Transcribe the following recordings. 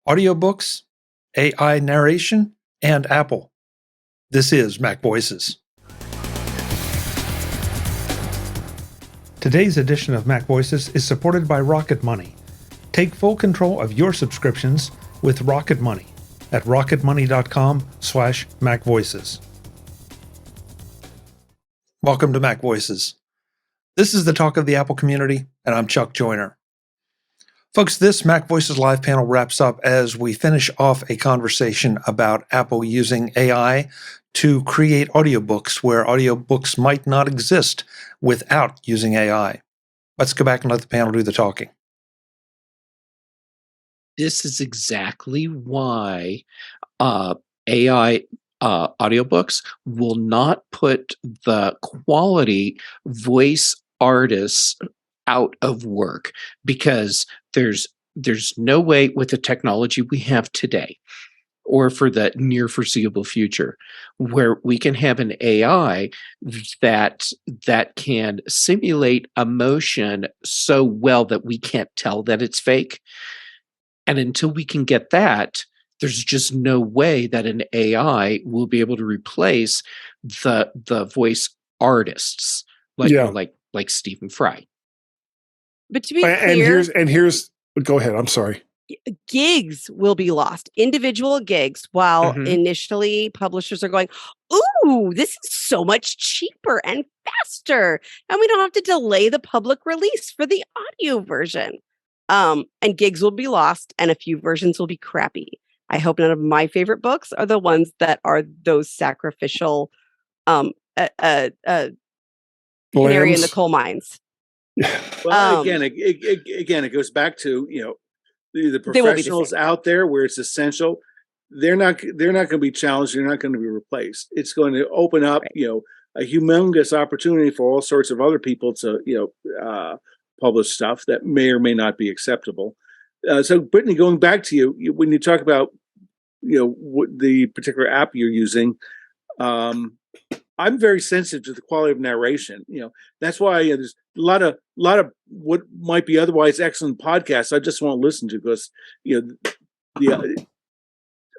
audiobooks, AI narration, and Apple. This is MacVoices. Today's edition of MacVoices is supported by RocketMoney. Take full control of your subscriptions with RocketMoney at rocketmoney.com/MacVoices. Welcome to MacVoices. This is the talk of the Apple community, and I'm Chuck Joyner. Folks, this MacVoices Live panel wraps up as we finish off a conversation about Apple using AI to create audiobooks where audiobooks might not exist without using AI. Let's go back and let the panel do the talking. This is exactly why AI audiobooks will not put the quality voice artists out of work, because there's no way with the technology we have today or for the near foreseeable future where we can have an AI that can simulate emotion so well that we can't tell that it's fake. And until we can get that, there's just no way that an AI will be able to replace the voice artists like Stephen Fry. But to be clear, here's go ahead. I'm sorry. Gigs will be lost, individual gigs, while initially publishers are going, ooh, this is so much cheaper and faster, and we don't have to delay the public release for the audio version. And gigs will be lost, and a few versions will be crappy. I hope none of my favorite books are the ones that are those sacrificial canary in the coal mines. Well, again, it goes back to the professionals out there where it's essential. They're not going to be challenged. They're not going to be replaced. It's going to open up a humongous opportunity for all sorts of other people to publish stuff that may or may not be acceptable. So, Brittany, going back to you, when you talk about what the particular app you're using. I'm very sensitive to the quality of narration. That's why there's a lot of what might be otherwise excellent podcasts I just won't listen to because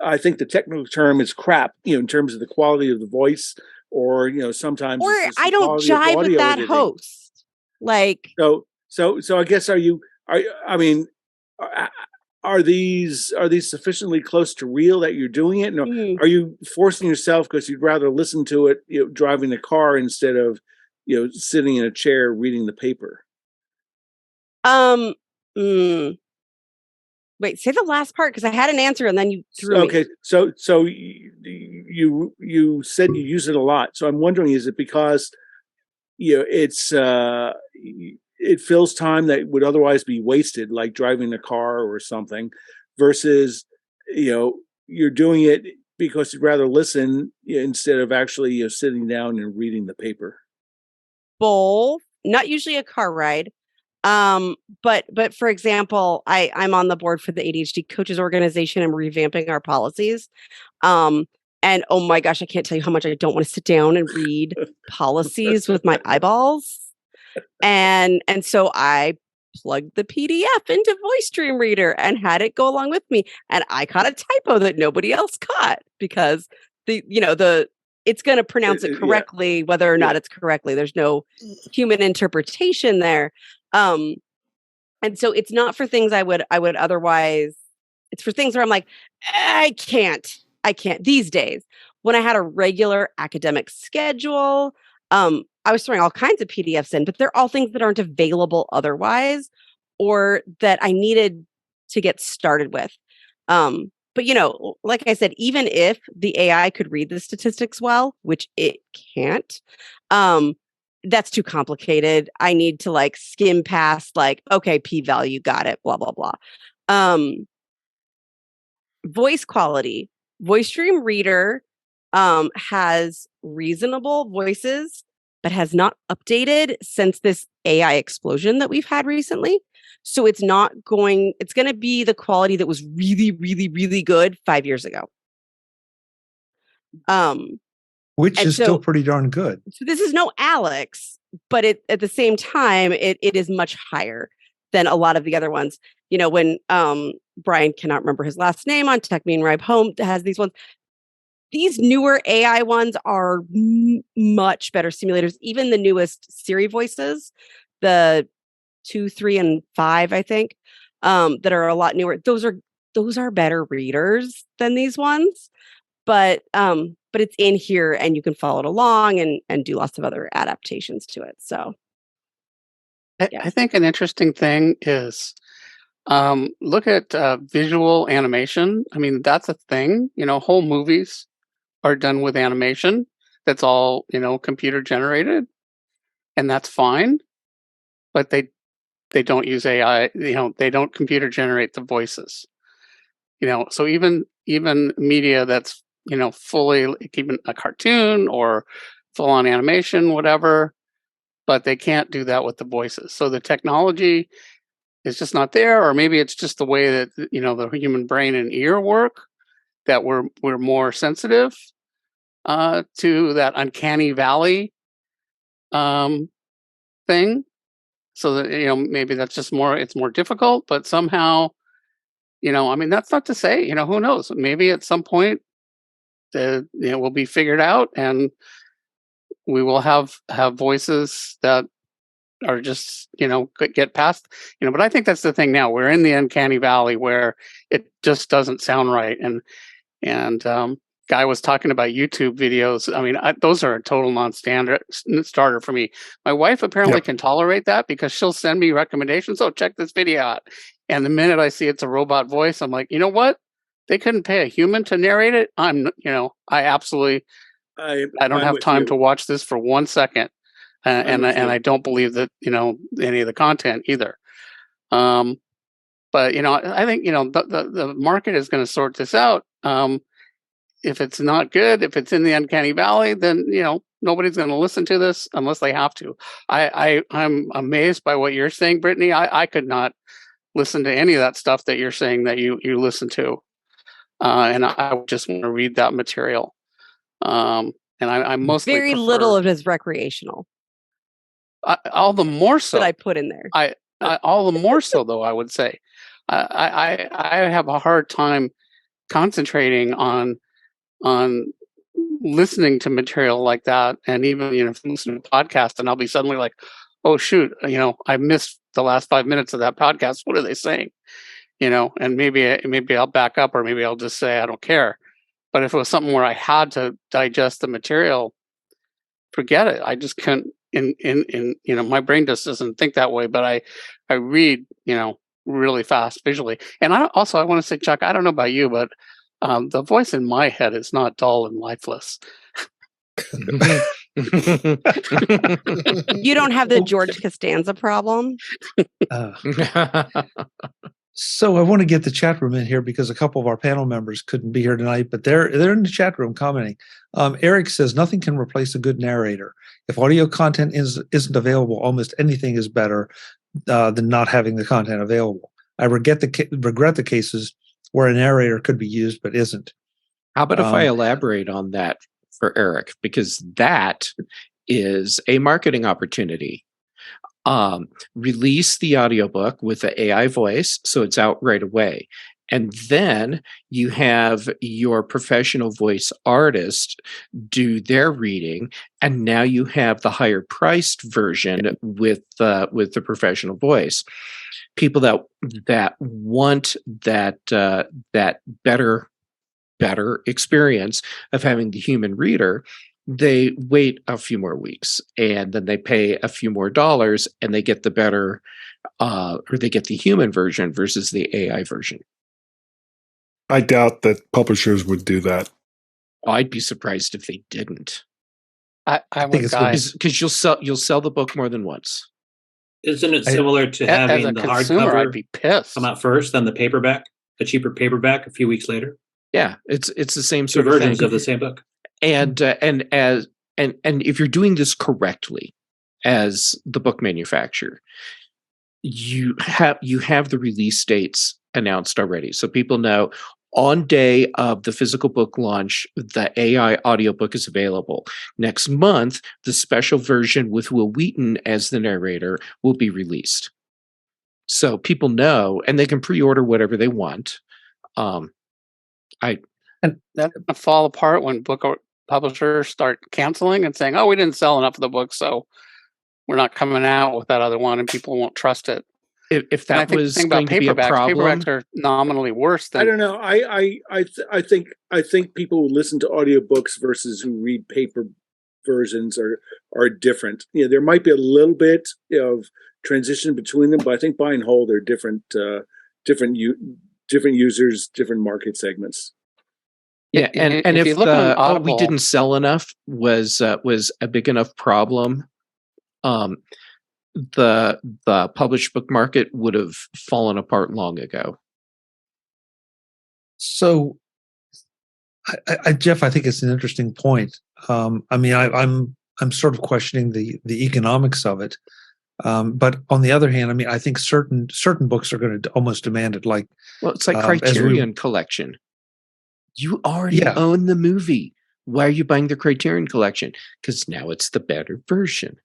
I think the technical term is crap. In terms of the quality of the voice, or sometimes. Or I don't jive with that editing. Host. So I guess are these sufficiently close to real that you're doing it? No, are you forcing yourself because you'd rather listen to it, driving the car instead of, sitting in a chair reading the paper? Wait, say the last part because I had an answer and then you threw me. Okay, so you said you use it a lot. So I'm wondering, is it because it fills time that would otherwise be wasted, like driving a car or something, versus, you're doing it because you'd rather listen instead of actually sitting down and reading the paper? Both, not usually a car ride. But for example, I'm on the board for the ADHD Coaches Organization. I'm revamping our policies. And oh my gosh, I can't tell you how much I don't want to sit down and read policies with my eyeballs. And so I plugged the PDF into VoiceStream Reader and had it go along with me. And I caught a typo that nobody else caught because it's going to pronounce it correctly, whether or not it's correctly. There's no human interpretation there. And so it's not for things I would otherwise. It's for things where I'm like, I can't these days. When I had a regular academic schedule, I was throwing all kinds of PDFs in, but they're all things that aren't available otherwise, or that I needed to get started with. But like I said, even if the AI could read the statistics well, which it can't, that's too complicated. I need to skim past okay, p-value, got it, blah, blah, blah. Voice quality. VoiceStream Reader has reasonable voices, but has not updated since this AI explosion that we've had recently. So it's going to be the quality that was really, really, really good 5 years ago. Which is still pretty darn good. So this is no Alex, but at the same time, it is much higher than a lot of the other ones. You know, when Brian cannot remember his last name on Tech Mean Ride Home has these ones. These newer AI ones are much better simulators. Even the newest Siri voices, the 2, 3, and 5, I think, that are a lot newer. Those are better readers than these ones. But it's in here and you can follow it along and do lots of other adaptations to it. So I think an interesting thing is look at visual animation. I mean, that's a thing. You know, whole movies are done with animation. That's all, you know, computer generated, and that's fine. But they don't use AI. You know, they don't computer generate the voices. You know, so even media that's, you know, fully, even a cartoon or full on animation, whatever, but they can't do that with the voices. So the technology is just not there, or maybe it's just the way that, you know, the human brain and ear work, that we're more sensitive to that uncanny valley thing. So that, you know, maybe that's just it's more difficult, but somehow, you know, I mean, that's not to say, you know, who knows? Maybe at some point, you know, will be figured out, and we will have voices that are just, you know, get past, you know. But I think that's the thing now. We're in the uncanny valley where it just doesn't sound right, and Guy was talking about YouTube videos. I mean, those are a total non-starter for me. My wife apparently can tolerate that because she'll send me recommendations. Oh, check this video out. And the minute I see it's a robot voice, I'm like, you know what? They couldn't pay a human to narrate it. I absolutely, I don't have time to watch this for 1 second. And I don't believe that, you know, any of the content either. But, you know, I think, you know, the market is going to sort this out. If it's not good, if it's in the uncanny valley, then, you know, nobody's going to listen to this unless they have to. I'm amazed by what you're saying, Brittany. I could not listen to any of that stuff that you're saying that you listen to. And I just want to read that material. And I mostly very prefer, little of it is recreational. All the more so that I put in there. I all the more so, though, I would say. I have a hard time concentrating on listening to material like that, and even, you know, if I'm listening to a podcast and I'll be suddenly like, oh shoot, you know, I missed the last 5 minutes of that podcast. What are they saying? You know, and maybe I'll back up, or maybe I'll just say I don't care. But if it was something where I had to digest the material, forget it. I just couldn't. In you know, my brain just doesn't think that way. But I read, you know, really fast visually. And I want to say, Chuck, I don't know about you, but the voice in my head is not dull and lifeless. You don't have the George Costanza problem. So I want to get the chat room in here because a couple of our panel members couldn't be here tonight, but they're in the chat room commenting. Eric says nothing can replace a good narrator. If audio content isn't available, almost anything is better than not having the content available. I regret the cases where a narrator could be used but isn't. How about if I elaborate on that for Eric? Because that is a marketing opportunity. Release the audiobook with the AI voice, so it's out right away. And then you have your professional voice artist do their reading, and now you have the higher priced version with the professional voice. People that want that better experience of having the human reader, they wait a few more weeks, and then they pay a few more dollars, and they get the better, or they get the human version versus the AI version. I doubt that publishers would do that. I'd be surprised if they didn't. I think it's because you'll sell the book more than once. Isn't it similar to having the hardcover I'd be pissed. come out first, then the paperback, the cheaper paperback a few weeks later? Yeah, it's the same Two sort of versions thing. of the same book. And if you're doing this correctly as the book manufacturer, you have the release dates announced already, so people know on day of the physical book launch, the AI audiobook is available. Next month, the special version with Will Wheaton as the narrator will be released. So people know, and they can pre-order whatever they want. That's gonna fall apart when publishers start canceling and saying, "Oh, we didn't sell enough of the book, so we're not coming out with that other one," and people won't trust it. If that was going to be a problem, paperbacks are nominally worse than. I don't know. I think people who listen to audiobooks versus who read paper versions are different. There might be a little bit of transition between them, but I think by and whole they're different users, different market segments. Yeah, and if the we didn't sell enough was a big enough problem, the published book market would have fallen apart long ago. So, Jeff, I think it's an interesting point. I mean, I'm sort of questioning the economics of it, but on the other hand, I mean, I think certain books are going to almost demand it. Like, well, it's like Criterion Collection. You already own the movie. Why are you buying the Criterion Collection? Because now it's the better version.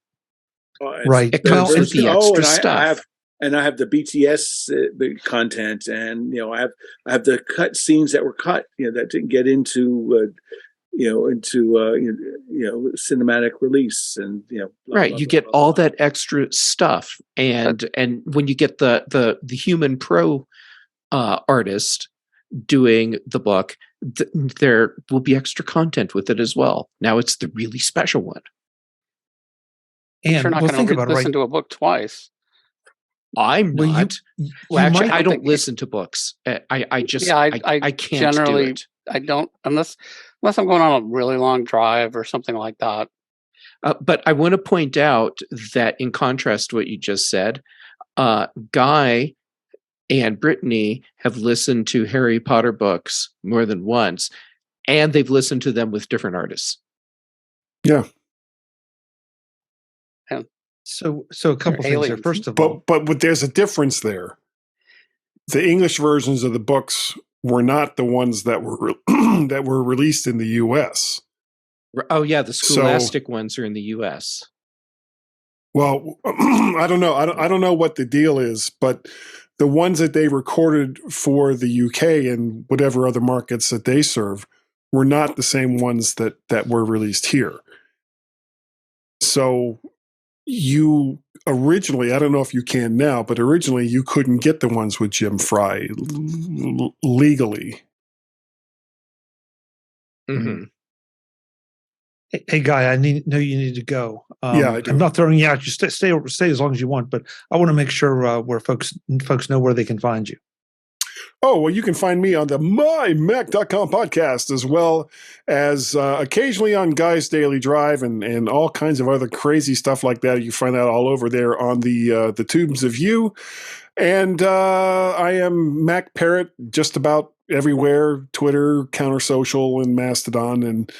Right. It comes with the extra stuff. I have the BTS content, and I have the cut scenes that were cut, that didn't get into cinematic release, and you get all that extra stuff, and when you get the human pro artist doing the book, there will be extra content with it as well. Now it's the really special one. And you're not going to listen to a book twice. I'm not. Actually, I don't listen to books. I just I can't generally do it. I don't unless I'm going on a really long drive or something like that. But I want to point out that in contrast to what you just said, Guy and Brittany have listened to Harry Potter books more than once, and they've listened to them with different artists. Yeah. So a couple things there. First of all, but there's a difference there. The English versions of the books were not the ones that were that were released in the U.S. Oh yeah, the Scholastic ones are in the U.S. Well, I don't know. I don't know what the deal is, but the ones that they recorded for the UK and whatever other markets that they serve were not the same ones that were released here. So you originally, I don't know if you can now, but originally you couldn't get the ones with Jim Fry legally. Mm-hmm. Hey, Guy, I know you need to go. Yeah, I do. I'm not throwing you out. Just stay as long as you want, but I want to make sure where folks know where they can find you. Oh, well, you can find me on the mymac.com podcast, as well as occasionally on Guy's Daily Drive and all kinds of other crazy stuff like that. You find that all over there on the Tubes of You. And I am Mac Parrot just about everywhere, Twitter, Counter Social, and Mastodon. And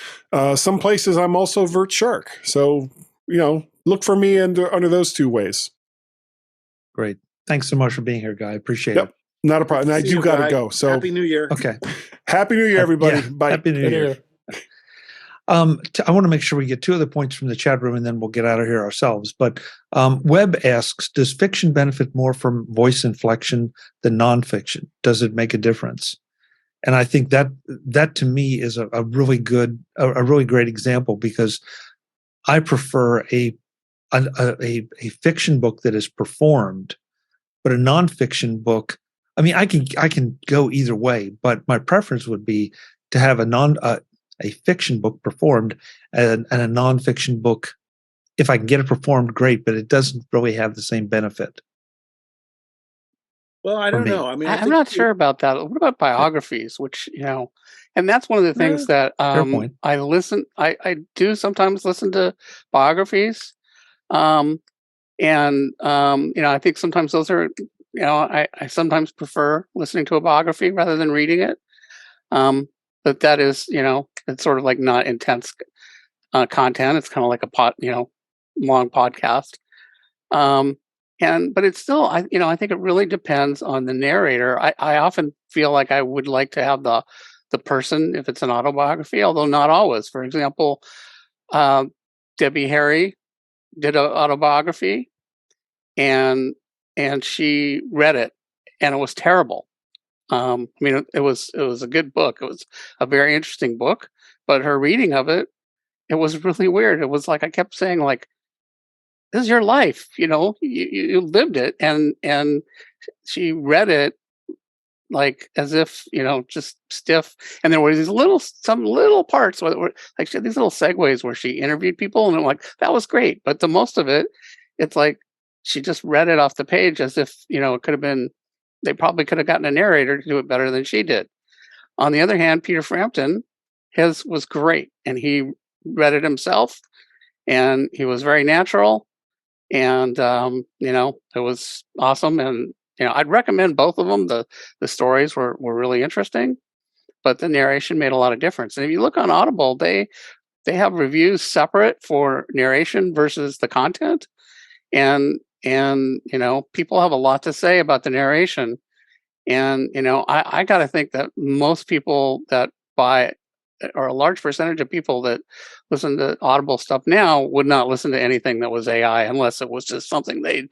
some places I'm also Vert Shark. So, look for me under those two ways. Great. Thanks so much for being here, Guy. Appreciate it. Not a problem. And I do got to go. So Happy New Year. Okay. Happy New Year, everybody. Bye. Happy New Year. I want to make sure we get two other points from the chat room, and then we'll get out of here ourselves. But Webb asks, does fiction benefit more from voice inflection than nonfiction? Does it make a difference? And I think that to me is a really great example, because I prefer a fiction book that is performed, but a nonfiction book. I mean, I can go either way, but my preference would be to have a fiction book performed and a nonfiction book. If I can get it performed, great, but it doesn't really have the same benefit. Well, I don't know. I mean, I'm not sure about that. What about biographies? Which and that's one of the things that I listen. I do sometimes listen to biographies, and I think sometimes those are. I sometimes prefer listening to a biography rather than reading it. But that is, it's sort of like not intense content. It's kind of like a long podcast. But it's still, I think it really depends on the narrator. I often feel like I would like to have the person, if it's an autobiography, although not always. For example, Debbie Harry did an autobiography, and and she read it, and it was terrible. I mean, it was a good book. It was a very interesting book, but her reading of it, it was really weird. It was like I kept saying, like, "This is your life, you lived it," and she read it like as if just stiff. And there were some little parts where like she had these little segues where she interviewed people, and I'm like, that was great. But the most of it, it's like she just read it off the page as if it could have been. They probably could have gotten a narrator to do it better than she did. On the other hand, Peter Frampton, his was great, and he read it himself, and he was very natural, and it was awesome. And I'd recommend both of them. The stories were really interesting, but the narration made a lot of difference. And if you look on Audible, they have reviews separate for narration versus the content, and people have a lot to say about the narration. And I got to think that most people that buy, or a large percentage of people that listen to Audible stuff now, would not listen to anything that was AI unless it was just something they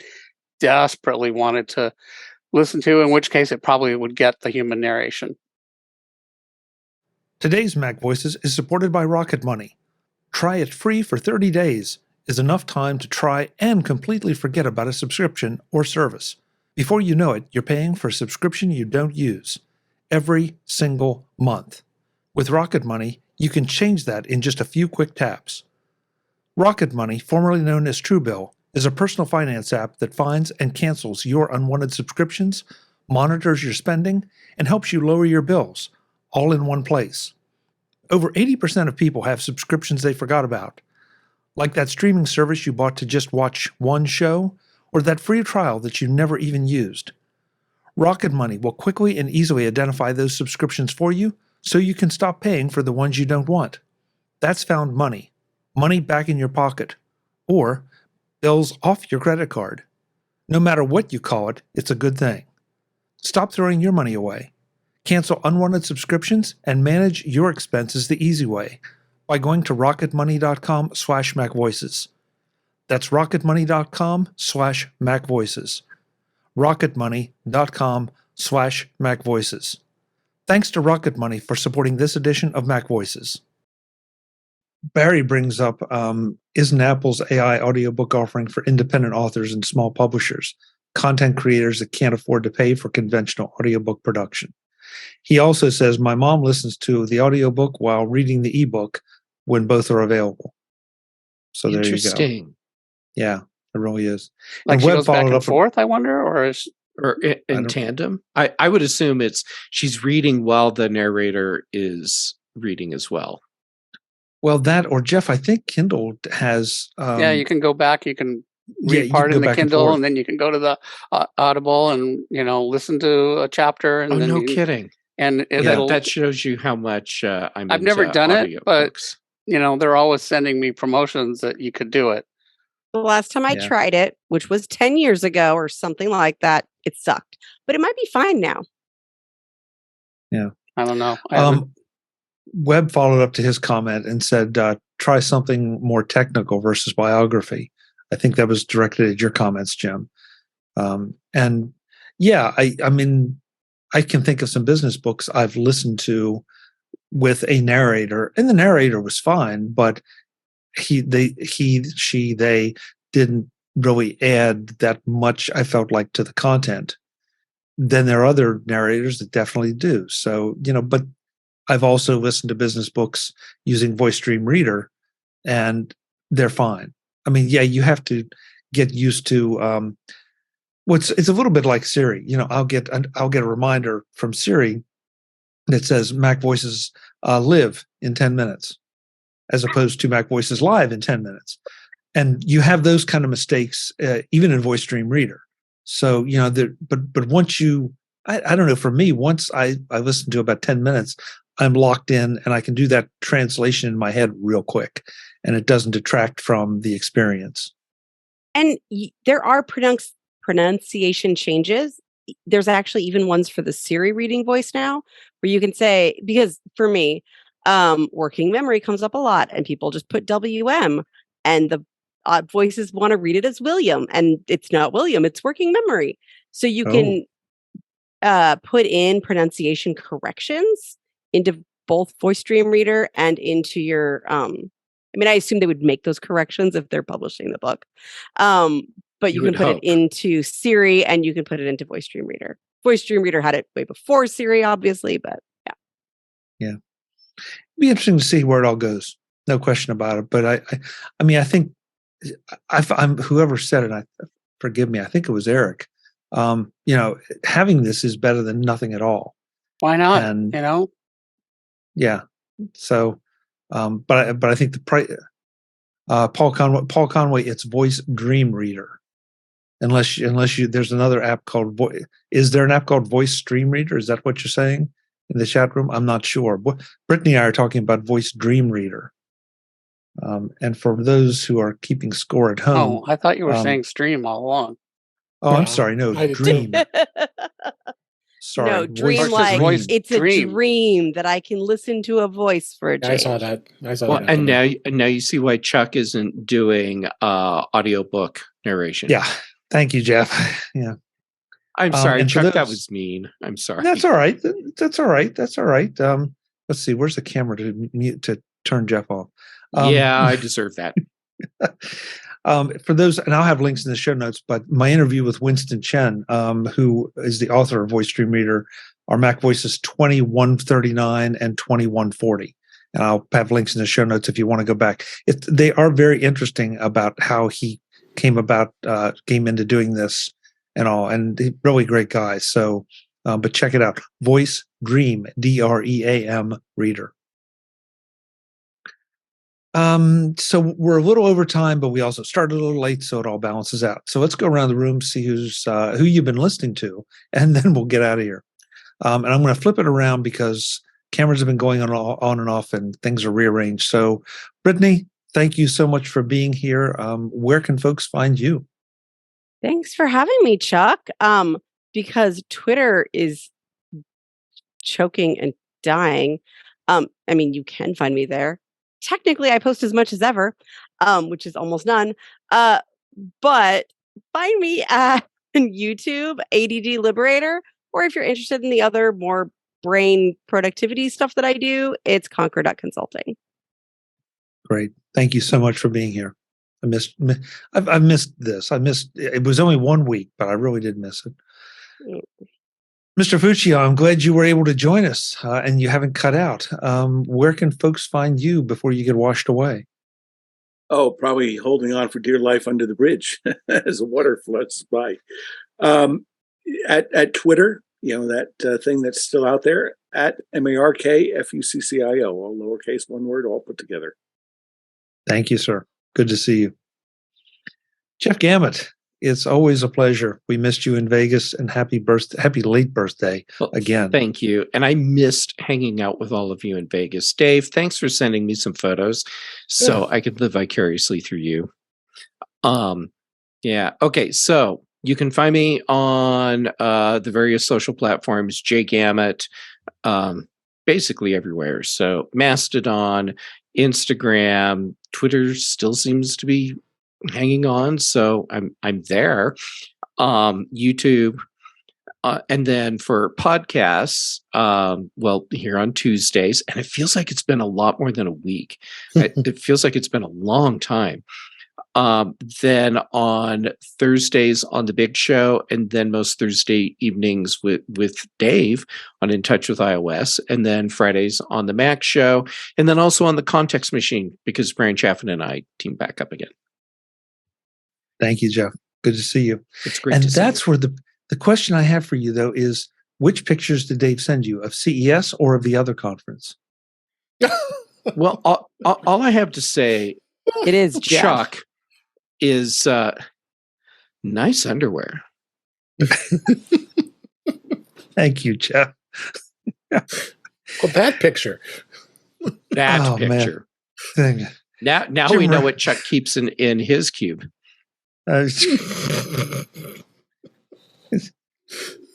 desperately wanted to listen to, in which case it probably would get the human narration. Today's Mac Voices is supported by RocketMoney. Try it free for 30 days is enough time to try and completely forget about a subscription or service. Before you know it, you're paying for a subscription you don't use every single month. With RocketMoney, you can change that in just a few quick taps. RocketMoney, formerly known as Truebill, is a personal finance app that finds and cancels your unwanted subscriptions, monitors your spending, and helps you lower your bills, all in one place. Over 80% of people have subscriptions they forgot about, like that streaming service you bought to just watch one show, or that free trial that you never even used. RocketMoney will quickly and easily identify those subscriptions for you so you can stop paying for the ones you don't want. That's found money back in your pocket, or bills off your credit card. No matter what you call it, it's a good thing. Stop throwing your money away. Cancel unwanted subscriptions and manage your expenses the easy way by going to rocketmoney.com/MacVoices. That's rocketmoney.com/MacVoices. rocketmoney.com/MacVoices. Thanks to RocketMoney for supporting this edition of Mac Voices. Barry brings up, isn't Apple's AI audiobook offering for independent authors and small publishers, content creators that can't afford to pay for conventional audiobook production? He also says, my mom listens to the audiobook while reading the eBook when both are available. So there you go. Interesting. Yeah, it really is. Like and she Webb goes back followed and up forth, I wonder, or in tandem? I would assume she's reading while the narrator is reading as well. Well, that, or Jeff, I think Kindle has. Yeah, you can go back. You can read part in the Kindle, and then you can go to the Audible and listen to a chapter. And then no kidding. And that shows you how much I've never done it, but they're always sending me promotions that you could do it. The last time I tried it, which was 10 years ago or something like that, it sucked. But it might be fine now. Yeah. I don't know. Webb followed up to his comment and said, try something more technical versus biography. I think that was directed at your comments, Jim. And yeah, I mean, I can think of some business books I've listened to with a narrator, and the narrator was fine, but they didn't really add that much, I felt like, to the content. Then there are other narrators that definitely do. So, but I've also listened to business books using Voice Stream Reader, and they're fine. I mean, yeah, you have to get used to it's a little bit like Siri. I'll get a reminder from Siri that says Mac Voices live in 10 minutes, as opposed to Mac Voices live in 10 minutes. And you have those kind of mistakes even in Voice Stream Reader. So, but once I don't know, for me, once I listen to about 10 minutes, I'm locked in and I can do that translation in my head real quick, and it doesn't detract from the experience. And there are pronunciation changes. There's actually even ones for the Siri reading voice now, where you can say, because for me, working memory comes up a lot and people just put WM, and the voices want to read it as William, and it's not William, it's working memory. So you can put in pronunciation corrections into both Voice Dream Reader and into your I assume they would make those corrections if they're publishing the book. But you can put it into Siri, and you can put it into Voice Dream Reader. Voice Dream Reader had it way before Siri, obviously, but yeah. Yeah. It'd be interesting to see where it all goes. No question about it. But I think I'm whoever said it, forgive me, I think it was Eric. Having this is better than nothing at all. Why not? And, yeah. So, but I think the price, Paul Conway, it's Voice Dream Reader. Unless you, there's another app called is there an app called Voice Dream Reader? Is that what you're saying in the chat room? I'm not sure. Brittany and I are talking about Voice Dream Reader. And for those who are keeping score at home. Oh, I thought you were saying stream all along. Oh, I'm sorry. No, Dream. Sorry. No, dream like it's a dream that I can listen to a voice for a change. I saw that. And now you see why Chuck isn't doing audiobook narration. Yeah. Thank you, Jeff. Yeah. I'm sorry, Chuck, that was mean. I'm sorry. That's all right. That's all right. Let's see. Where's the camera to turn Jeff off? Yeah, I deserve that. For those, and I'll have links in the show notes, but my interview with Winston Chen, who is the author of Voice Dream Reader, are MacVoices 2139 and 2140. And I'll have links in the show notes if you want to go back. They are very interesting about how he came into doing this and all, and really great guys. So, but check it out. Voice Dream, DREAM Reader. So we're a little over time, but we also started a little late, so it all balances out. So let's go around the room, see who you've been listening to, and then we'll get out of here. And I'm going to flip it around because cameras have been going on and off, and things are rearranged. So, Brittany, thank you so much for being here. Where can folks find you? Thanks for having me, Chuck. Because Twitter is choking and dying. You can find me there. Technically, I post as much as ever, which is almost none. But find me at YouTube, ADD Liberator, or if you're interested in the other more brain productivity stuff that I do, it's Conquer.Consulting. Great. Thank you so much for being here. I've missed this. It was only 1 week, but I really did miss it. Mr. Fuccio, I'm glad you were able to join us and you haven't cut out. Where can folks find you before you get washed away? Oh, probably holding on for dear life under the bridge as the water floods by. At Twitter, that thing that's still out there, at MARKFUCCIO, all lowercase, one word, all put together. Thank you, sir. Good to see you. Jeff Gamet, it's always a pleasure. We missed you in Vegas, and happy late birthday again. Thank you. And I missed hanging out with all of you in Vegas. Dave, thanks for sending me some photos so I could live vicariously through you. Yeah. Okay. So you can find me on the various social platforms, Gamet, basically everywhere. So Mastodon, Instagram, Twitter still seems to be hanging on, so I'm there. YouTube, and then for podcasts, here on Tuesdays, and it feels like it's been a lot more than a week. It feels like it's been a long time. Then on Thursdays on The Big Show, and then most Thursday evenings with Dave on In Touch with iOS, and then Fridays on The Mac Show, and then also on The Context Machine, because Brian Chaffin and I team back up again. Thank you, Jeff. Good to see you. It's great and to see that's you. Where the question I have for you, though, is which pictures did Dave send you, of CES or of the other conference? Well, all I have to say, it is Chuck, is nice underwear. Thank you, Jeff. Well, that picture. That picture. Man. Now we know what Chuck keeps in his cube.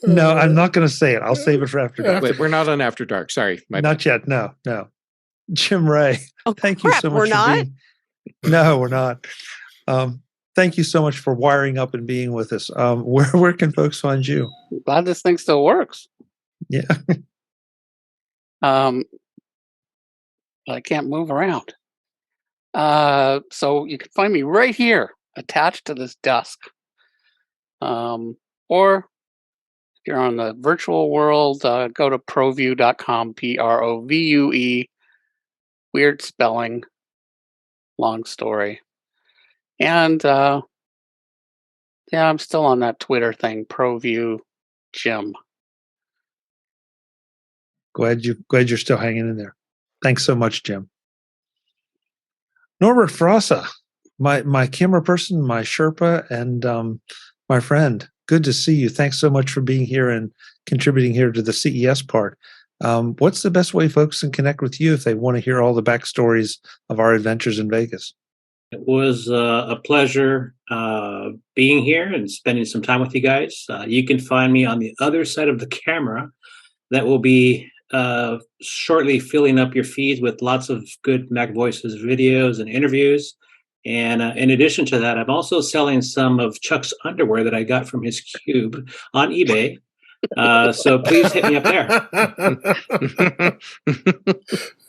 No, I'm not going to say it. I'll save it for after dark. Wait, we're not on After Dark. Sorry. Not yet. No. Jim Ray, thank you so much. We're not? No, we're not. Thank you so much for wiring up and being with us. Where can folks find you? Glad this thing still works. Yeah. I can't move around. So you can find me right here, attached to this desk. Or if you're on the virtual world, go to provue.com, PROVUE. Weird spelling, long story. And I'm still on that Twitter thing, ProView Jim. Glad you're still hanging in there. Thanks so much, Jim. Norbert Frassa, my camera person, my Sherpa, and my friend. Good to see you. Thanks so much for being here and contributing here to the CES part. What's the best way folks can connect with you if they want to hear all the backstories of our adventures in Vegas? It was a pleasure being here and spending some time with you guys. You can find me on the other side of the camera. That will be shortly filling up your feeds with lots of good MacVoices videos and interviews. And in addition to that, I'm also selling some of Chuck's underwear that I got from his cube on eBay. So please hit me up there.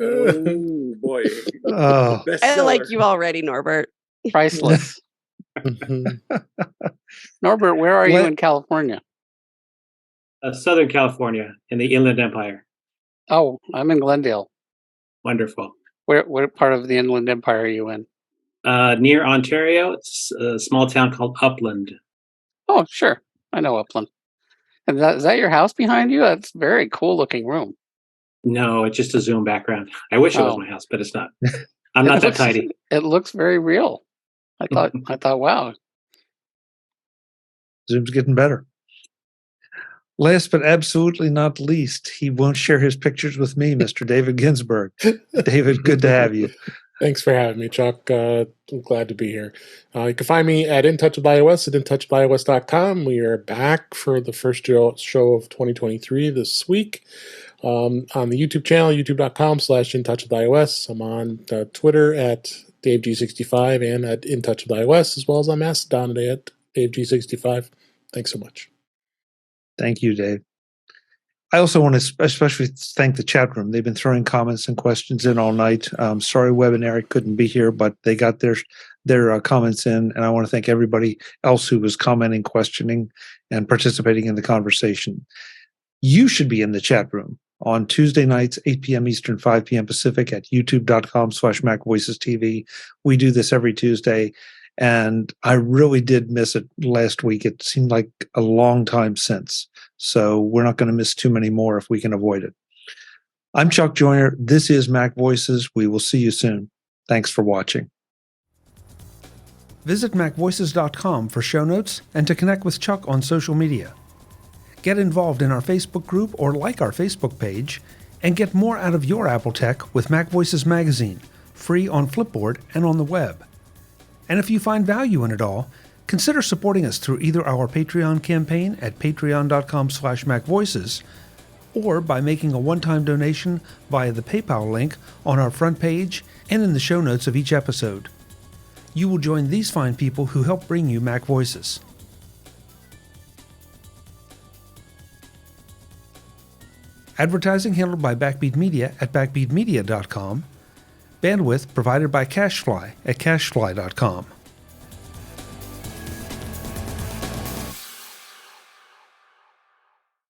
Oh boy! I like you already, Norbert. Priceless. Norbert, where are you in California? Southern California, in the Inland Empire. Oh, I'm in Glendale. Wonderful. Where part of the Inland Empire are you in? Near Ontario. It's a small town called Upland. Oh, sure. I know Upland. And is that your house behind you? That's a very cool looking room. No, it's just a Zoom background. I wish it was my house, but it's not. I'm not that tidy. It looks very real. I thought, wow. Zoom's getting better. Last but absolutely not least, he won't share his pictures with me, Mr. David Ginsburg. David, good to have you. Thanks for having me, Chuck. I'm glad to be here. You can find me at In Touch with iOS at intouchwithios.com. We are back for the first show of 2023 this week on the YouTube channel, youtube.com/intouchwithios. I'm on Twitter at DaveG65 and at In Touch with iOS, as well as on Mastodon today at DaveG65. Thanks so much. Thank you, Dave. I also want to especially thank the chat room. They've been throwing comments and questions in all night. Sorry, Web and Eric couldn't be here, but they got their comments in, and I want to thank everybody else who was commenting, questioning, and participating in the conversation. You should be in the chat room on Tuesday nights, 8 p.m. Eastern, 5 p.m. Pacific at youtube.com/MacVoicesTV. We do this every Tuesday. And I really did miss it last week. It seemed like a long time since. So we're not going to miss too many more if we can avoid it. I'm Chuck Joyner. This is MacVoices. We will see you soon. Thanks for watching. Visit MacVoices.com for show notes and to connect with Chuck on social media. Get involved in our Facebook group or like our Facebook page and get more out of your Apple tech with MacVoices Magazine, free on Flipboard and on the web. And if you find value in it all, consider supporting us through either our Patreon campaign at patreon.com/MacVoices or by making a one-time donation via the PayPal link on our front page and in the show notes of each episode. You will join these fine people who help bring you MacVoices. Advertising handled by Backbeat Media at backbeatmedia.com. Bandwidth provided by CashFly at cashfly.com.